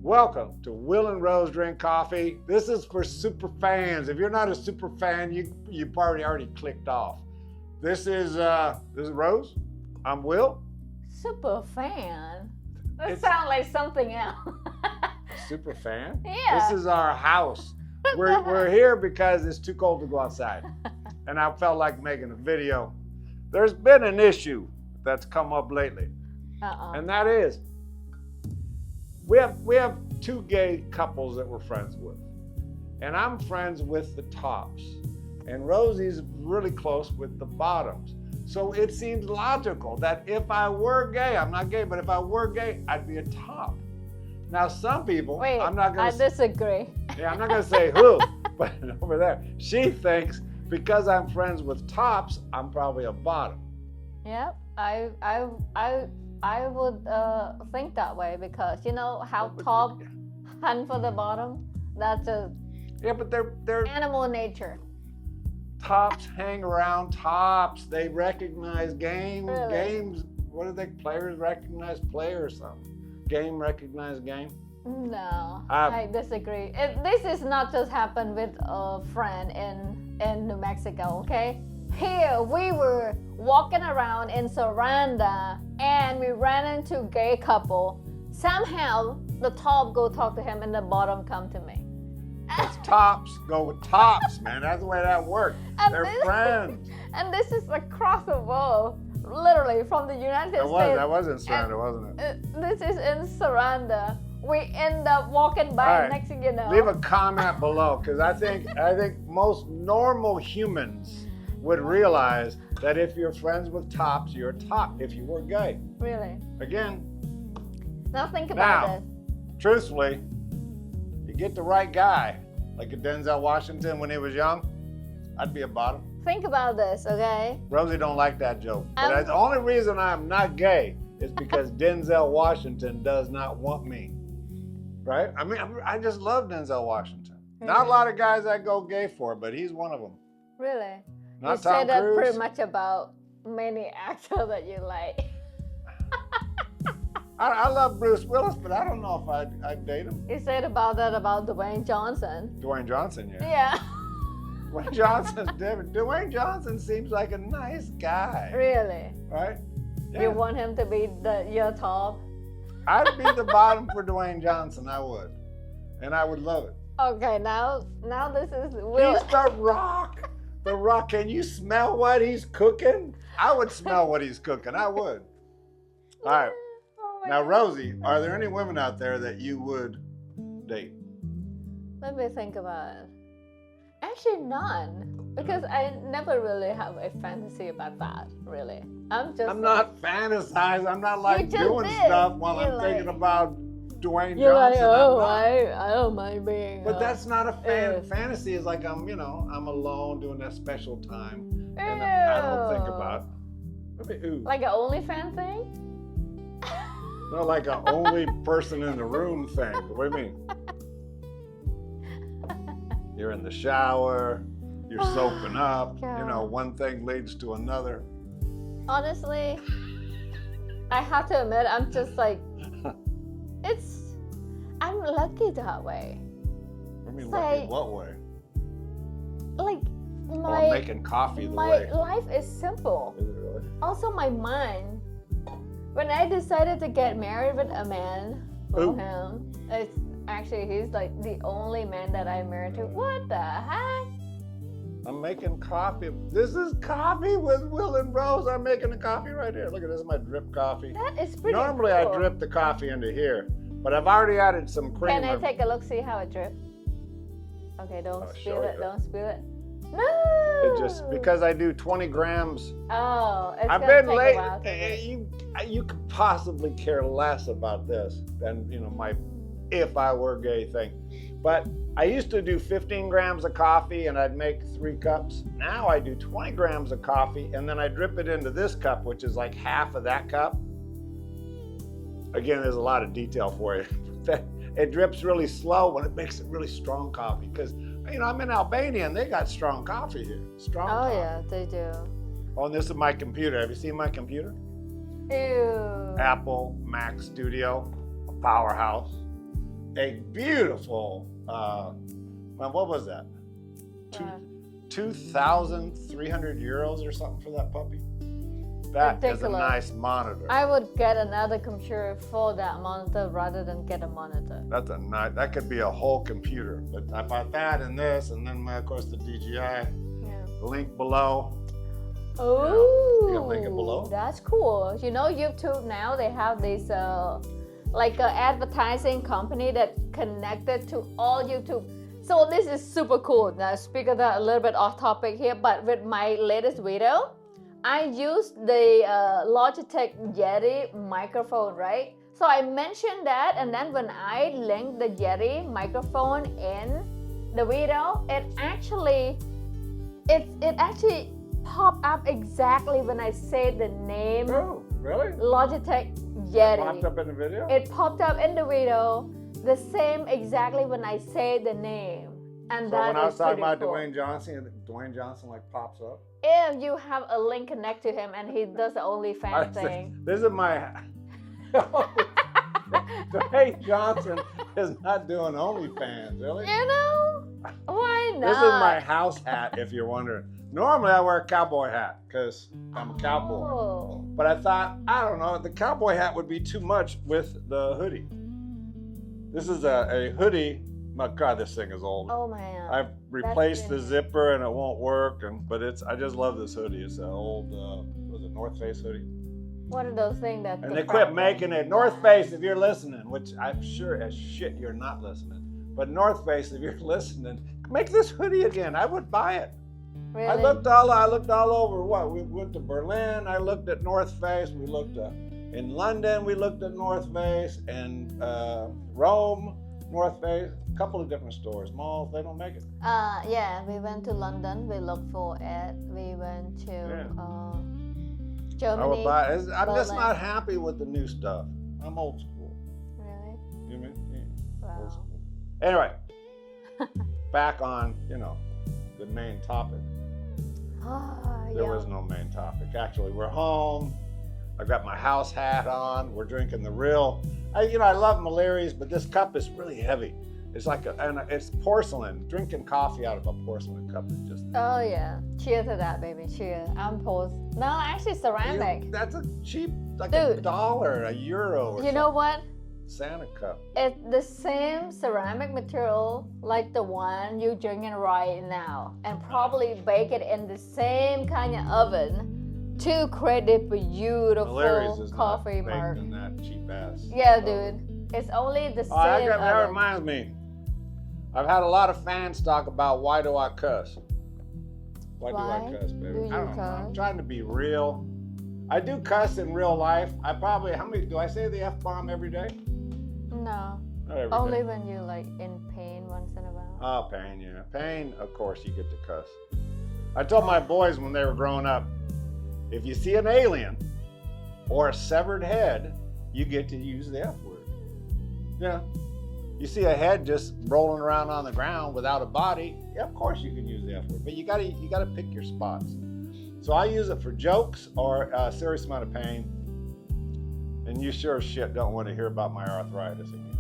Welcome to Will and Rose Drink Coffee. This is for super fans. If you're not a super fan, you probably already clicked off. This is Rose. I'm Will. Super fan? That sounds like something else. Super fan? Yeah. This is our house. We're here because it's too cold to go outside. And I felt like making a video. There's been an issue that's come up lately. And that is, we have two gay couples that we're friends with. And I'm friends with the tops. And Rosie's really close with the bottoms. So it seems logical that if I were gay, I'm not gay, but if I were gay, I'd be a top. Now some people, Wait, I disagree. Yeah, I'm not gonna say who, but over there, she thinks because I'm friends with tops, I'm probably a bottom. Yep, I would think that way because you know how top hunt for the bottom. That's just but they're animal nature. Tops hang around tops. They recognize games. Really? Games. What do they? Players recognize players. Something. Game recognize game. No, I disagree. This is not just happened with a friend in New Mexico. Okay. Here we were walking around in Saranda and we ran into a gay couple. Somehow the top go talk to him and the bottom come to me. Because tops go with tops, man. That's the way that works. They're friends. And this is across the world, literally from the United States. That was in Saranda, wasn't it? This is in Saranda. We end up walking by next thing you know. Leave a comment below because I think most normal humans would realize that if you're friends with tops, you're a top if you were gay. Really? Again. Now think about this. Truthfully, you get the right guy, like a Denzel Washington when he was young, I'd be a bottom. Think about this, okay? Rosie don't like that joke. But the only reason I'm not gay is because Denzel Washington does not want me. Right? I mean, I just love Denzel Washington. Really? Not a lot of guys I go gay for, but he's one of them. Really? Not you Tom say that Cruise. pretty much about many actors that you like. I love Bruce Willis, but I don't know if I'd date him. You said about that about Dwayne Johnson. Dwayne Johnson, yeah. Yeah. Dwayne Johnson's different. Dwayne Johnson seems like a nice guy. Really? Right? Yeah. You want him to be your top? I'd be the bottom for Dwayne Johnson, I would. And I would love it. Okay, now this is Will. He's The Rock. The Rock, can you smell what he's cooking? I would smell what he's cooking, I would. All right. Now, Rosie, are there any women out there that you would date? Let me think about it. Actually, none. Because I never really have a fantasy about that, really. I'm not fantasizing. I'm not like doing stuff while I'm thinking about Dwayne you're Johnson. Like, I don't mind being. But that's not a fantasy. It's like I'm alone doing that special time. And I don't think about it. Like an OnlyFans thing? No, like an only person in the room thing. What do you mean? You're in the shower, you're soaping up, one thing leads to another. Honestly, I have to admit, I'm just like, I'm lucky that way. I mean, lucky what way? Like, I'm making coffee the way. My life is simple. Is it really? Also, my mind. When I decided to get married with a man, him, he's like the only man that I married to. What the heck? I'm making coffee. This is coffee with Will and Rose. I'm making the coffee right here. Look at this, is my drip coffee. That is pretty Normally cool. I drip the coffee into here, but I've already added some creamer. Can I take a look, see how it drips? Okay, don't spill it. Don't spill it. No! It just, because I do 20 grams. Oh, it's I've gonna been take late. a while. You could possibly care less about this than, my if I were gay thing. But I used to do 15 grams of coffee and I'd make 3 cups. Now I do 20 grams of coffee and then I drip it into this cup, which is like half of that cup. Again, there's a lot of detail for you. It drips really slow when it makes it really strong coffee because I'm in Albania and they got strong coffee here. Strong coffee. Yeah, they do. Oh, and this is my computer. Have you seen my computer? Ew. Apple Mac Studio, a powerhouse. a beautiful, what was that? 2,300 euros or something for that puppy. That is a nice monitor. I would get another computer for that monitor rather than get a monitor. That's a nice. That could be a whole computer. But I bought that and this, and then of course the DJI. Yeah. Link below. Oh, you can link it below. That's cool. You know, YouTube now they have this like an advertising company that connected to all YouTube. So this is super cool. Now, speak of that a little bit off topic here, but with my latest video, I used the Logitech Yeti microphone, right? So I mentioned that, and then when I linked the Yeti microphone in the video, it actually popped up exactly when I said the name. Oh, really? Logitech Yeti. It popped up in the video? It popped up in the video, the same exactly when I said the name. And so that when I was talking about cool. Dwayne Johnson like pops up? If you have a link connect to him and he does the OnlyFans thing. This is my... Dwayne Johnson is not doing OnlyFans, really? You know? Why not? This is my house hat, if you're wondering. Normally I wear a cowboy hat because I'm a cowboy. Oh. But I thought, I don't know, the cowboy hat would be too much with the hoodie. This is a hoodie. My God, this thing is old. Oh man. I've replaced the zipper and it won't work. But I just love this hoodie. It's an old, was it North Face hoodie? One of those things that. And they quit making it. North Face, if you're listening, which I'm sure as shit you're not listening. But North Face, if you're listening, make this hoodie again. I would buy it. Really? I looked all over. What? We went to Berlin. I looked at North Face. We looked in London. We looked at North Face and Rome, North Face. A couple of different stores, malls. They don't make it. Yeah. We went to London. We looked for it. We went to Germany. I would buy it. I'm just Berlin. not happy with the new stuff. I'm old school. Really? You mean? Yeah. Wow. Old school. Anyway, back on the main topic. There was no main topic. Actually, we're home. I've got my house hat on. We're drinking the real. I love Mallory's, but this cup is really heavy. It's like it's porcelain. Drinking coffee out of a porcelain cup is just. Oh yeah. Cheers to that, baby. Cheers. I'm post. No, actually ceramic. That's a cheap, like Dude, $1, €1. Or you know what? Santa cup. It's the same ceramic material like the one you're drinking right now, and probably bake it in the same kind of oven to create a beautiful coffee mark. In that cheap ass. Yeah, dude. It's only the same oven. That reminds me. I've had a lot of fans talk about why do I cuss? Why do I cuss, baby? I don't know. I'm trying to be real. I do cuss in real life. How many do I say the F-bomb every day? No. Not every Only day. when you're like in pain once in a while. Oh, pain, yeah. Pain, of course you get to cuss. I told my boys when they were growing up, if you see an alien or a severed head, you get to use the F word. Yeah. You see a head just rolling around on the ground without a body, yeah, of course you can use the F word, but you gotta pick your spots. So I use it for jokes or a serious amount of pain. And you sure as shit don't want to hear about my arthritis again.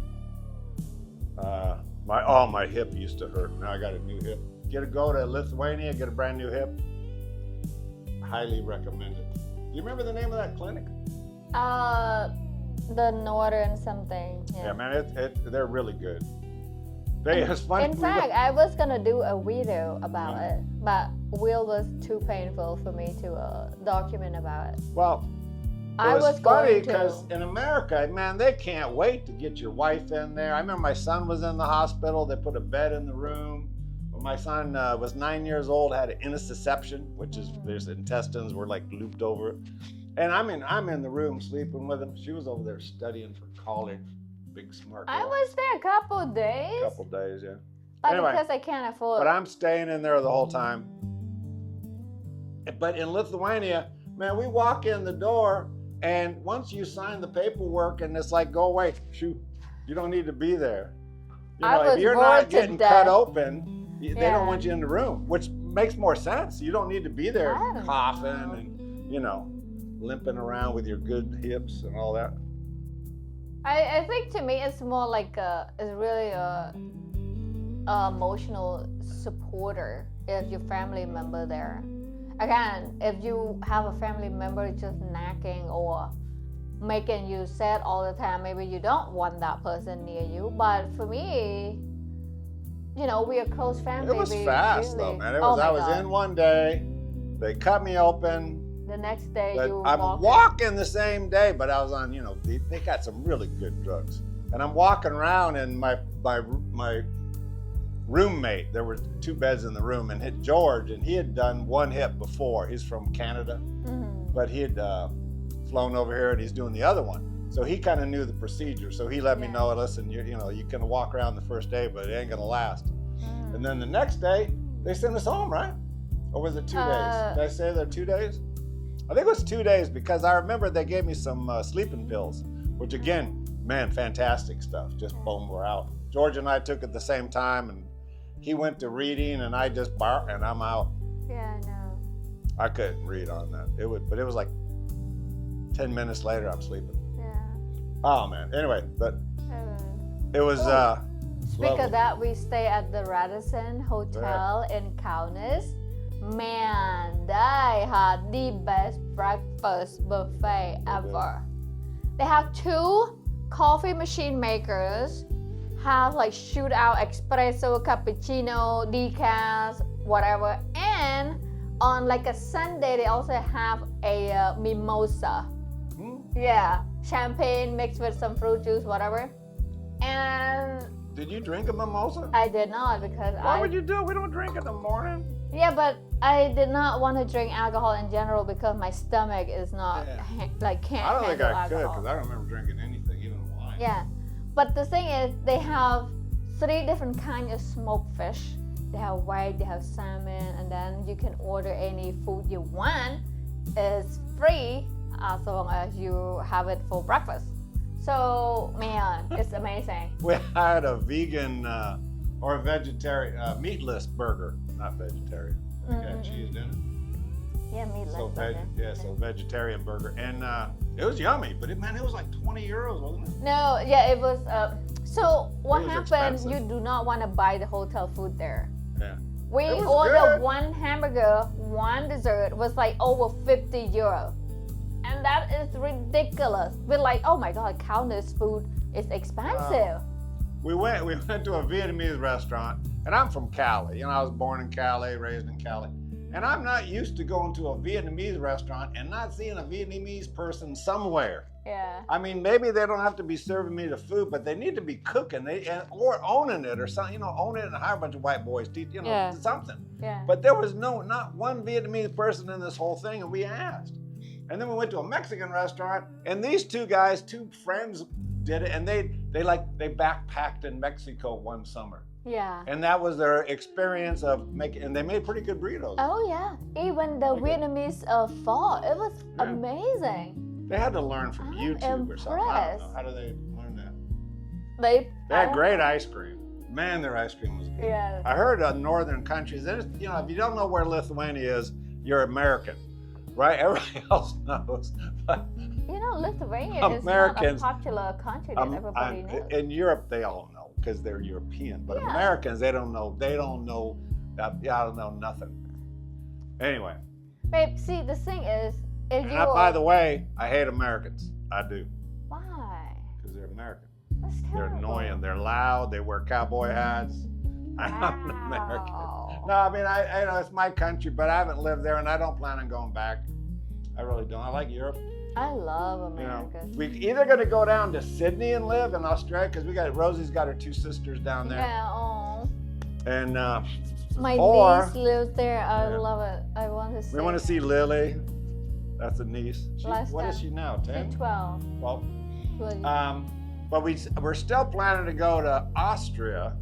My hip used to hurt. Now I got a new hip. Go to Lithuania, get a brand new hip. Highly recommend it. Do you remember the name of that clinic? The Northern something. Yeah, man, they're really good. It's funny. In fact, I was gonna do a video about it, but Will was too painful for me to document about it. Well, I was funny going because to. in America, man, they can't wait to get your wife in there. I remember my son was in the hospital. They put a bed in the room. When my son was 9 years old, had an intussusception, which is his intestines were like looped over. And I'm in the room sleeping with him. She was over there studying for college. Big smart girl. I was there a couple days. Couple days, yeah. But Anyway, because I can't afford. But I'm staying in there the whole time. But in Lithuania, man, we walk in the door, and once you sign the paperwork, and it's like, go away, shoot, you don't need to be there. If you're not getting cut open, they don't want you in the room, which makes more sense. You don't need to be there coughing and limping around with your good hips and all that. I think to me it's more like it's really a emotional supporter if your family member there. Again, if you have a family member just nagging or making you sad all the time, maybe you don't want that person near you. But for me, you know, we are close family. It was fast though, man. I was in one day, they cut me open. The next day I'm walking the same day, but I was on, you know, they got some really good drugs. And I'm walking around and my roommate, there were 2 beds in the room, and hit George, and he had done one hit before. He's from Canada, but he had flown over here and he's doing the other one. So he kind of knew the procedure. So he let me know, listen, you know, you can walk around the first day, but it ain't gonna last. And then the next day, they sent us home, right? Or was it 2 days? Did I say they're 2 days? I think it was 2 days because I remember they gave me some sleeping pills, which again, man, fantastic stuff. Just boom, we're out. George and I took it at the same time, and he went to reading, and I just barked, and I'm out. Yeah, no. I couldn't read on that. But it was like 10 minutes later, I'm sleeping. Yeah. Oh man. Anyway, but it was. Speak of that, we stay at the Radisson Hotel in Kaunas. Man, they had the best breakfast buffet ever. They have 2 coffee machine makers, have like shootout espresso, cappuccino, decaf, whatever. And on like a Sunday, they also have a mimosa. Yeah, champagne mixed with some fruit juice, whatever. And did you drink a mimosa? I did not because Why would you do it? We don't drink in the morning. Yeah, but I did not want to drink alcohol in general because my stomach is not can't I don't think I could alcohol. because I don't remember drinking anything, even wine. Yeah, but the thing is, they have 3 different kinds of smoked fish. They have white, they have salmon, and then you can order any food you want. It's free as long as you have it for breakfast. So, man, it's amazing. We had a vegan or a vegetarian, meatless burger, not vegetarian. We got cheese in it. Yeah, meatless. So vegetarian burger. And it was yummy, but it was like 20 euros, wasn't it? No, yeah, it was. So what happened, expensive. you do not want to buy the hotel food there. Yeah. We It was ordered good. 1 hamburger, 1 dessert was like over 50 euro. And that is ridiculous. We're like, oh my God, Kaunas food is expensive. We went to a Vietnamese restaurant, and I'm from Cali. You know, I was born in Cali, raised in Cali. And I'm not used to going to a Vietnamese restaurant and not seeing a Vietnamese person somewhere. Yeah. I mean, maybe they don't have to be serving me the food, but they need to be cooking or owning it or something, you know, own it and hire a bunch of white boys, you know, something. Yeah. But there was not one Vietnamese person in this whole thing, and we asked. And then we went to a Mexican restaurant, and these 2 guys, 2 friends did it, and they backpacked in Mexico one summer. Yeah. And that was their experience of making, and they made pretty good burritos. Oh yeah, even the Vietnamese pho, it was amazing. They had to learn from YouTube or something. I don't know. How do they learn that? They had great ice cream. Man, their ice cream was good. Yeah. I heard northern countries, you know, if you don't know where Lithuania is, you're American, right? Everybody else knows. But you know, Lithuania Americans, is not a popular country that everybody knows. In Europe, they all know because they're European. But Americans, they don't know. I don't know nothing. Anyway. Babe, see, the thing is, by the way, I hate Americans. I do. Why? Because they're American. That's terrible. They're annoying. They're loud. They wear cowboy hats. I'm an American. No, I mean, I know it's my country, but I haven't lived there, and I don't plan on going back. I really don't. I like Europe. I love America. You know, we're either going to go down to Sydney and live in Australia, because Rosie's got her 2 sisters down there. Yeah, oh. And my niece lives there. I love it. I want to see. We want to see Lily. That's a niece. What is she now? 10? 12. 12. 12. But we're still planning to go to Austria,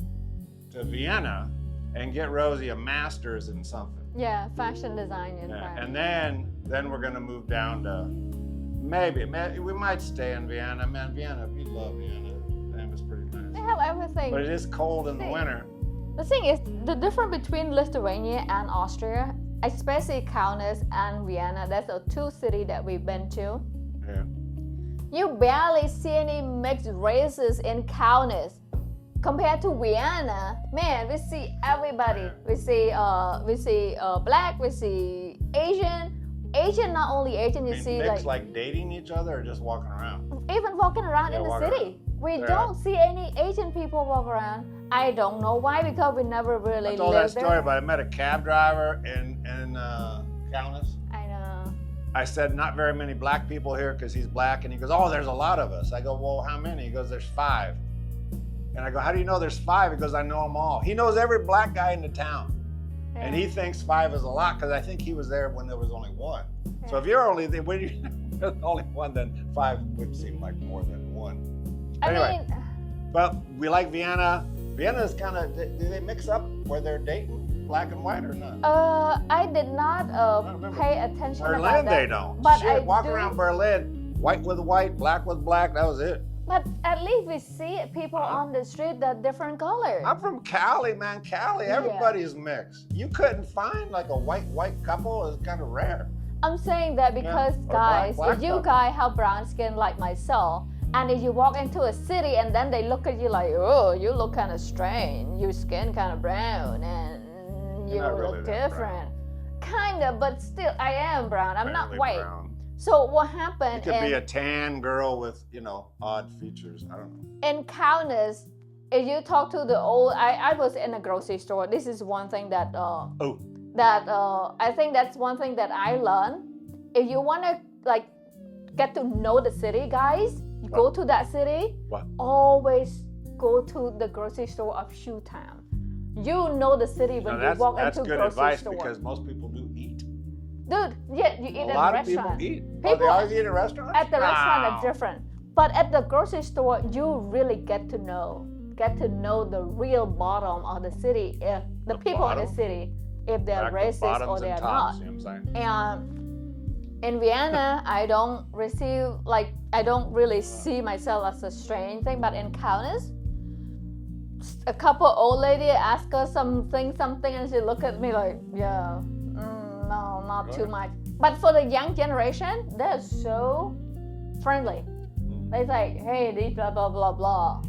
to Vienna, and get Rosie a master's in something. Yeah, fashion design in France. And then we're gonna move down to maybe we might stay in Vienna. Man, we love Vienna. Damn, it's pretty nice. They have everything. But it is cold in the winter. The thing is, the difference between Lithuania and Austria, especially Kaunas and Vienna, that's the 2 cities that we've been to. Yeah. You barely see any mixed races in Kaunas. Compared to Vienna, man, we see everybody. We see black, we see Asian. Asian, not only Asian, you see mixed, like dating each other or just walking around? Even walking around in the city. We don't see any Asian people walk around. I don't know why, because we never really lived there. I told that story, but I met a cab driver in Kaunas. I know. I said, not very many black people here because he's black. And he goes, oh, there's a lot of us. I go, well, how many? He goes, there's 5. And I go, how do you know there's 5? He goes, I know them all. He knows every black guy in the town. Yeah. And he thinks 5 is a lot because I think he was there when there was only 1. Yeah. So if you're only when you're only 1, then 5 would seem like more than 1. Anyway, but we like Vienna. Vienna is kind of, do they mix up where they're dating black and white or not? I did not pay attention Berlin, about that. They don't. But Shit, walk around Berlin, white with white, black with black, that was it. But at least we see people on the street that different colors. I'm from Cali, man. Cali, everybody's mixed. You couldn't find like a white couple. It's kind of rare. I'm saying that because guys, if you guys have brown skin like myself, and if you walk into a city and then they look at you like, oh, you look kind of strange, your skin kind of brown, and you look different. Kind of, but still, I am brown. I'm not white. Brown. So what happened? You could be a tan girl with, odd features. I don't know. In Kaunas, if you talk to the old, I was in a grocery store. This is one thing that I think that's one thing that I learned. If you want to get to know the city, guys, you go to that city. Always go to the grocery store of Shoe Town. You know the city when you walk into grocery store. That's good advice because most people do eat. Dude, yeah, you eat at a restaurant. A lot of people eat. They always eat at restaurants? At the restaurant are different. But at the grocery store, you really get to know the real bottom of the city, if the people in the city, if they're racist or they're not. And in Vienna, I don't really see myself as a strange thing, but in Kaunas, a couple old lady ask her something, and she look at me like, yeah. No, not too much. But for the young generation, they're so friendly. They say, hey, this blah, blah, blah, blah.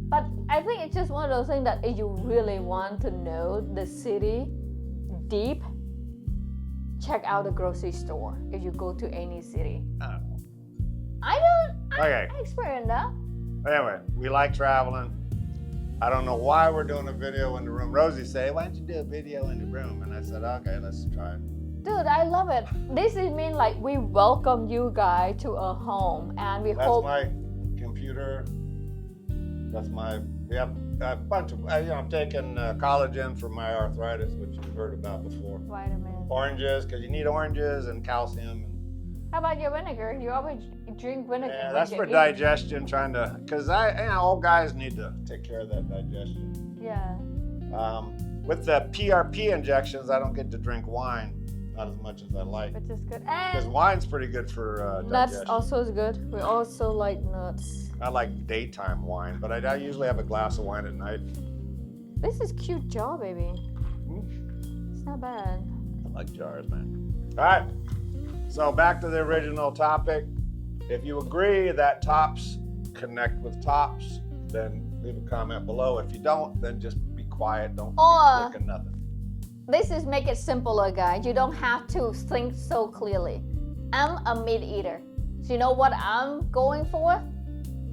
But I think it's just one of those things that if you really want to know the city deep, check out the grocery store if you go to any city. I experienced that. Anyway, we like traveling. I don't know why we're doing a video in the room. Rosie said, why don't you do a video in the room? And I said, okay, let's try it. Dude, I love it. This is mean like we welcome you guys to a home, and we hope. That's my computer. We have a bunch of, I'm taking collagen for my arthritis, which you've heard about before. Vitamins. Oranges, because you need oranges and calcium. How about your vinegar? You always drink vinegar. Yeah, that's for digestion, because old guys need to take care of that digestion. Yeah. With the PRP injections, I don't get to drink wine, not as much as I like. Which is good. Because wine's pretty good for digestion. Nuts also is good. We also like nuts. I like daytime wine, but I usually have a glass of wine at night. This is cute jar, baby. It's not bad. I like jars, man. All right. So back to the original topic. If you agree that tops connect with tops, then leave a comment below. If you don't, then just be quiet. Don't be clicking nothing. This is make it simpler, guys. You don't have to think so clearly. I'm a meat eater. So you know what I'm going for?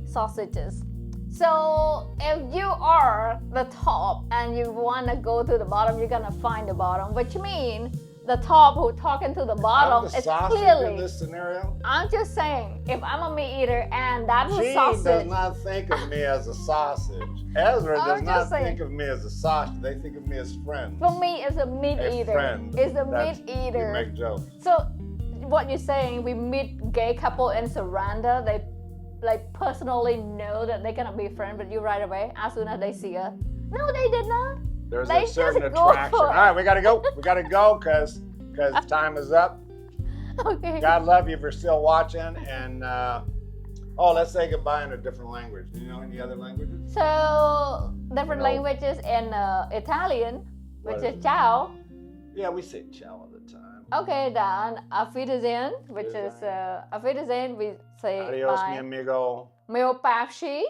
Sausages. So if you are the top and you want to go to the bottom, you're going to find the bottom, which means the top who talking to the bottom is clearly in this scenario. I'm just saying, if I'm a meat eater and that's a sausage. She does not think of me as a sausage. Ezra does not think of me as a sausage. They think of me as friends. For me, it's a meat eater. Friend. It's a meat eater. You make jokes. So what you're saying, we meet gay couple in Surrender. They personally know that they're gonna be friends with you right away as soon as they see us. No, they did not. There's a certain attraction. All right, we gotta go. We gotta go because time is up. Okay. God love you if you're still watching. And let's say goodbye in a different language. Do you know any other languages? So different languages in Italian, which is ciao. Yeah, we say ciao all the time. Okay, then Auf Wiedersehen, which is Auf Wiedersehen, we say Adios, mi bye. amigo. Mio Paxi.